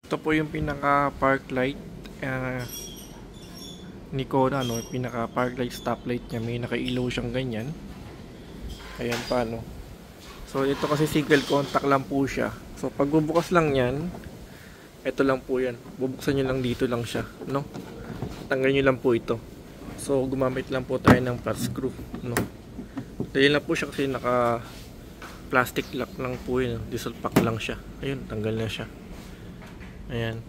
Ito po yung pinaka park light ni Kona, no? Pinaka park light stoplight niya, may nakailaw siyang ganyan. Ayan pa, no? So ito kasi single contact lang po siya. So pag bubukas lang yan, ito lang po yan. Bubuksan nyo lang dito lang siya, no? Tanggal nyo lang po ito. So gumamit lang po tayo ng flat screw, no? Dahil lang po siya kasi naka plastic lock lang po yun, diesel pack lang siya. Ayun, tanggal na siya. Ayan.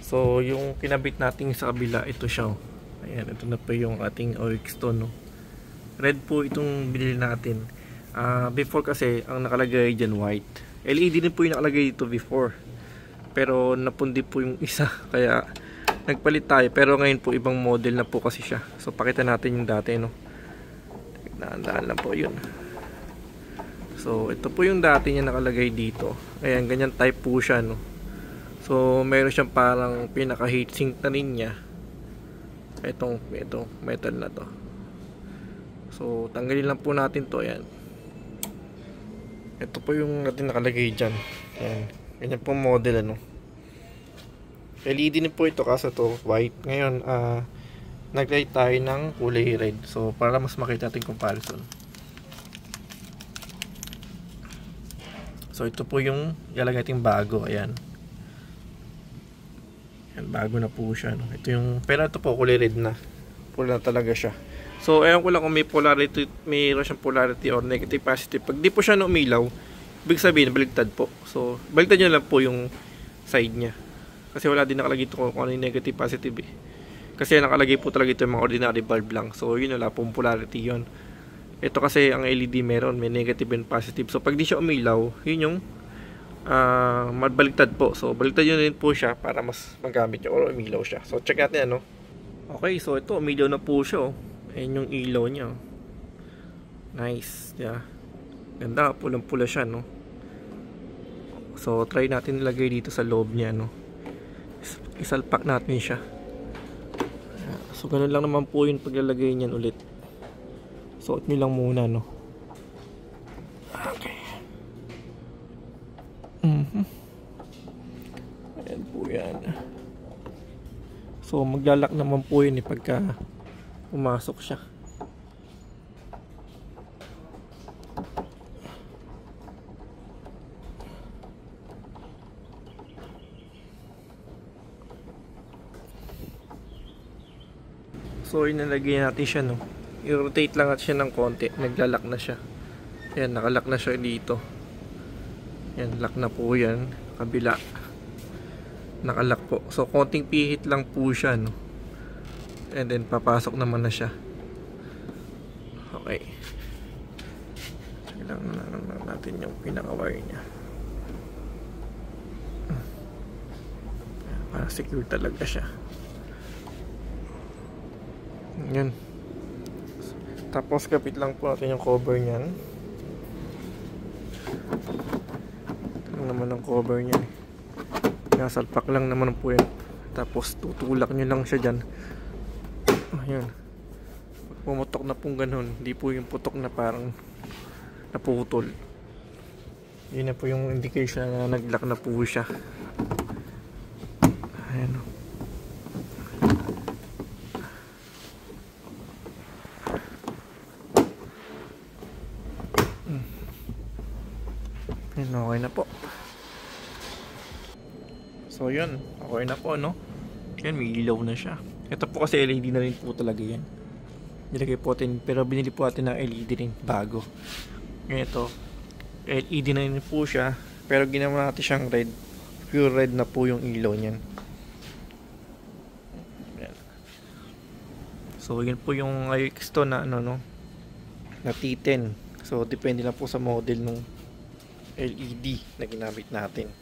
So yung kinabit natin sa kabila, ito siya, oh. Ayan, ito na po yung ating OX to, no? Red po itong binili natin. Before kasi ang nakalagay dyan white. LED din po yung nakalagay dito before, pero napundi po yung isa kaya nagpalit tayo. Pero ngayon po ibang model na po kasi siya. So pakita natin yung dati, no? Dahan-dahan lang po yun. So ito po yung dati niya nakalagay dito. Ayan, ganyan type po siya, no? So meron siyang parang pinaka heatsink na rin niya. Itong metal na to. So tanggalin lang po natin to. Ayan, ito po yung natin nakalagay dyan. Ayan, ganyan po model, ano. LED din po ito kasi to white. Ngayon naglight tayo ng kulay red, so para mas makita natin comparison. So ito po yung ilalagay natin bago. Ayan. Ayan, bago na po siya, no? Ito yung, pero ito po kulay red na. Pula na talaga siya. So ewan ko lang kung may polarity, mayroon siyang polarity or negative positive. Pag di po siya umilaw, ibig sabihin baligtad po. So baligtad nyo lang po yung side nya, kasi wala din nakalagay ito kung ano yung negative positive, eh. Kasi nakalagay po talaga ito yung mga ordinary bulb lang. So yun, wala pong polarity yun. Ito kasi ang LED meron, may negative and positive. So pag di siya umilaw, yun yung mabaligtad po. So baligtad yun rin po siya para mas magamit nyo or umilaw siya. So check natin, ano. Okay, so ito umilaw na po siya, oh. Ayan yung ilaw niya, oh. Nice, yeah. Ganda, pulang-pula siya, no. So try natin ilagay dito sa loob niya, no. Isalpak natin siya. So ganun lang naman po yung paglalagay niyan ulit. Suot nyo lang muna, no. Okay. Ayan po yan. So maglalak naman po yun, pagka pumasok siya. So inalagay natin siya, no. I-rotate lang natin siya ng konti, naglalak na siya. Ayan, nakalak na siya dito. Ayan, lock na po yan. Kabila, nakalak po. So konting pihit lang po siya, no. And then papasok naman na siya. Okay, kailangan lang natin yung pinaka-wire nya para secure talaga siya. Yun. Tapos kapit lang po natin yung cover nyan. Ito naman ang cover nyan. Nasalpak lang naman po yan. Tapos tutulak nyo lang siya dyan. Ayun. Pag pumutok na pong ganun, hindi po yung putok na parang naputol. Yun na po yung indication na naglock na po siya. Ayan, o. Yun, okay na po. So yun, okay na po, no. Yan, may ilaw na siya. Ito po kasi LED na rin po talaga yan. Nilagay po natin, pero binili po natin ng LED rin bago. Ngayon ito, LED na rin po siya, pero ginawa natin siyang red. Pure red na po yung ilaw niyan. Yan. So yun po yung IX to na ano, no, na T10. So depende lang po sa model ng LED na ginamit natin.